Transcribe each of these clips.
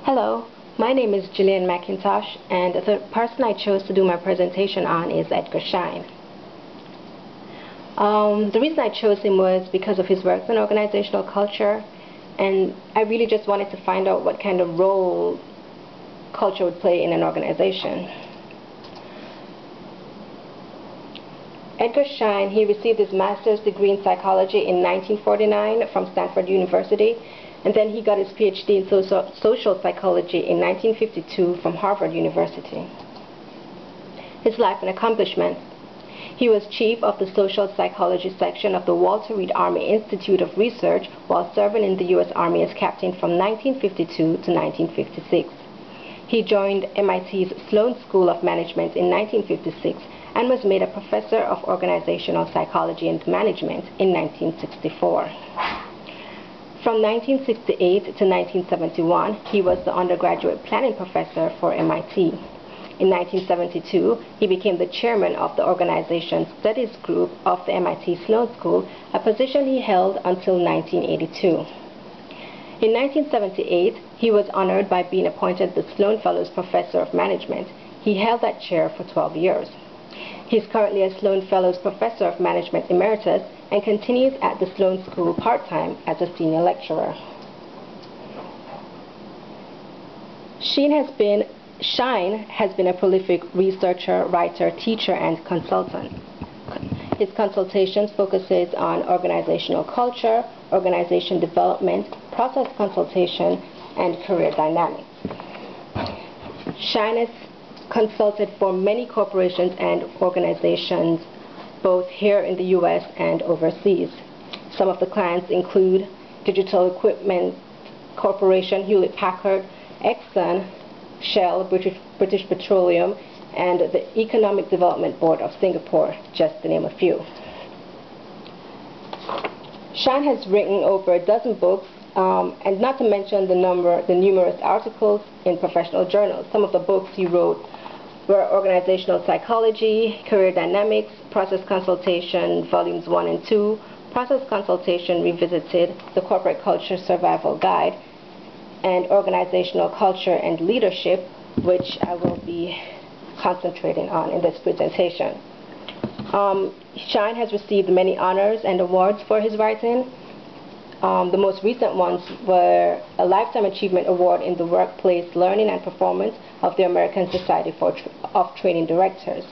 Hello, my name is Jillian McIntosh, and the person I chose to do my presentation on is Edgar Schein. The reason I chose him was because of his work in organizational culture, and I really just wanted to find out what kind of role culture would play in an organization. Edgar Schein, he received his master's degree in psychology in 1949 from Stanford University, and then he got his PhD in social psychology in 1952 from Harvard University. His life and accomplishments. He was chief of the social psychology section of the Walter Reed Army Institute of Research while serving in the U.S. Army as captain from 1952 to 1956. He joined MIT's Sloan School of Management in 1956 and was made a professor of organizational psychology and management in 1964. From 1968 to 1971, he was the undergraduate planning professor for MIT. In 1972, he became the chairman of the Organization Studies Group of the MIT Sloan School, a position he held until 1982. In 1978, he was honored by being appointed the Sloan Fellows Professor of Management. He held that chair for 12 years. He is currently a Sloan Fellows Professor of Management Emeritus and continues at the Sloan School part-time as a senior lecturer. Schein has been a prolific researcher, writer, teacher, and consultant. His consultations focuses on organizational culture, organization development, process consultation, and career dynamics. Schein has consulted for many corporations and organizations both here in the U.S. and overseas. Some of the clients include Digital Equipment Corporation, Hewlett-Packard, Exxon, Shell, British Petroleum, and the Economic Development Board of Singapore, just to name a few. Schein has written over a dozen books, and not to mention the numerous articles in professional journals. Some of the books he wrote were Organizational Psychology, Career Dynamics, Process Consultation, Volumes 1 and 2, Process Consultation Revisited, The Corporate Culture Survival Guide, and Organizational Culture and Leadership, which I will be concentrating on in this presentation. Schein has received many honors and awards for his writing. The most recent ones were a Lifetime Achievement Award in the Workplace Learning and Performance of the American Society of Training Directors.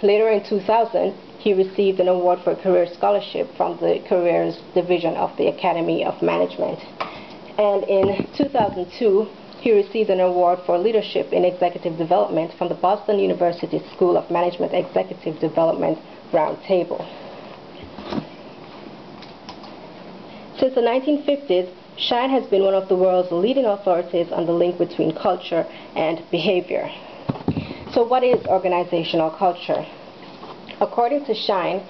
Later in 2000, he received an award for Career Scholarship from the Careers Division of the Academy of Management. And in 2002, he received an award for Leadership in Executive Development from the Boston University School of Management Executive Development Roundtable. Since the 1950s, Schein has been one of the world's leading authorities on the link between culture and behavior. So what is organizational culture? According to Schein,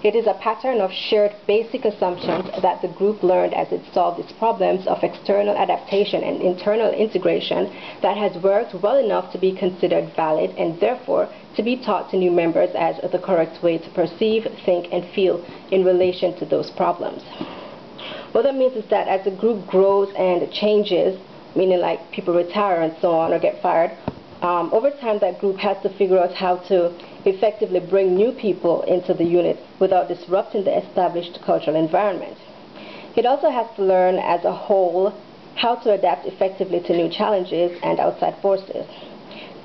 it is a pattern of shared basic assumptions that the group learned as it solved its problems of external adaptation and internal integration that has worked well enough to be considered valid and therefore to be taught to new members as the correct way to perceive, think, and feel in relation to those problems. What that means is that as a group grows and changes, meaning like people retire and so on or get fired, over time that group has to figure out how to effectively bring new people into the unit without disrupting the established cultural environment. It also has to learn as a whole how to adapt effectively to new challenges and outside forces.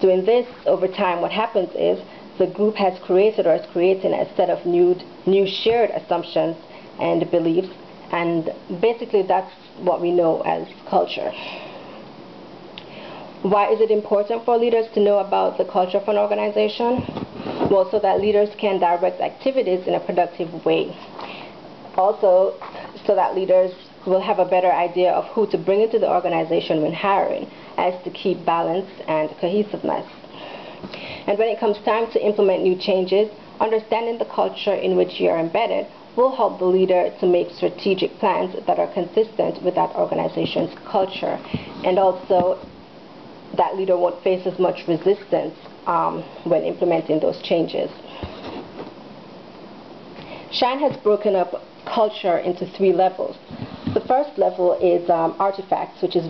Doing this over time, what happens is the group has created or is creating a set of new shared assumptions and beliefs, and basically that's what we know as culture. Why is it important for leaders to know about the culture of an organization? Well, so that leaders can direct activities in a productive way. Also, so that leaders will have a better idea of who to bring into the organization when hiring, as to keep balance and cohesiveness. And when it comes time to implement new changes, understanding the culture in which you are embedded will help the leader to make strategic plans that are consistent with that organization's culture, and also that leader won't face as much resistance when implementing those changes. Schein has broken up culture into three levels. The first level is artifacts, which is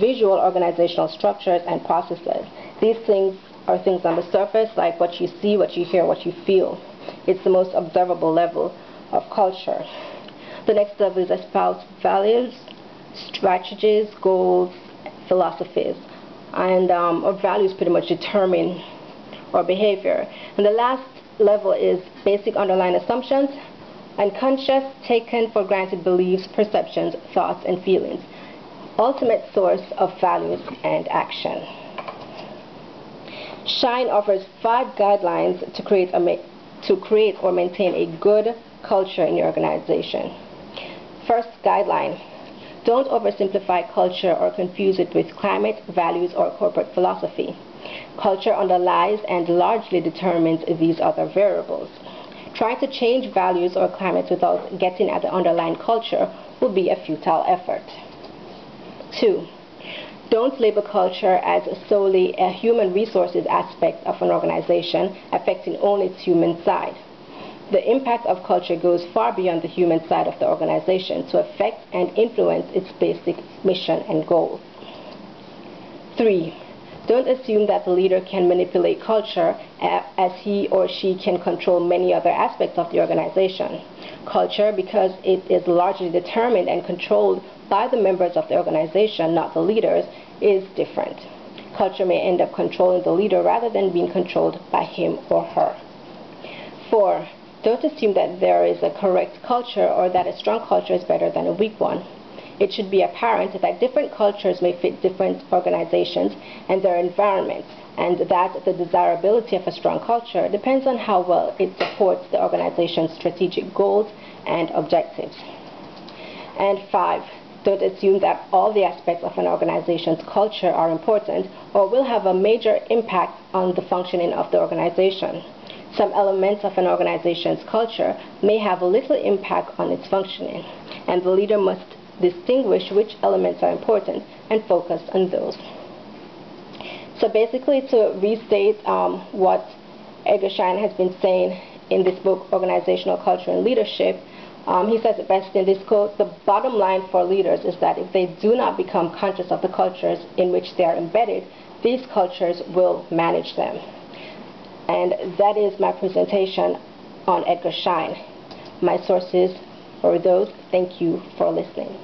visual organizational structures and processes. These things are things on the surface, like what you see, what you hear, what you feel. It's the most observable level of culture. The next level is espouse values, strategies, goals, philosophies, and our values pretty much determine our behavior. And the last level is basic underlying assumptions, unconscious, taken for granted beliefs, perceptions, thoughts, and feelings. Ultimate source of values and action. Schein offers 5 guidelines to create or maintain a good culture in your organization. First guideline: don't oversimplify culture or confuse it with climate, values, or corporate philosophy. Culture underlies and largely determines these other variables. Trying to change values or climate without getting at the underlying culture will be a futile effort. 2. Don't label culture as solely a human resources aspect of an organization, affecting only its human side. The impact of culture goes far beyond the human side of the organization to affect and influence its basic mission and goals. 3. Don't assume that the leader can manipulate culture as he or she can control many other aspects of the organization. Culture, because it is largely determined and controlled by the members of the organization, not the leaders, is different. Culture may end up controlling the leader rather than being controlled by him or her. 4. Don't assume that there is a correct culture or that a strong culture is better than a weak one. It should be apparent that different cultures may fit different organizations and their environments, and that the desirability of a strong culture depends on how well it supports the organization's strategic goals and objectives. And 5. Don't assume that all the aspects of an organization's culture are important or will have a major impact on the functioning of the organization. Some elements of an organization's culture may have little impact on its functioning, and the leader must distinguish which elements are important and focus on those. So basically, to restate what Edgar Schein has been saying in this book, Organizational Culture and Leadership, he says it best in this quote: the bottom line for leaders is that if they do not become conscious of the cultures in which they are embedded, these cultures will manage them. And that is my presentation on Edgar Schein. My sources for those. Thank you for listening.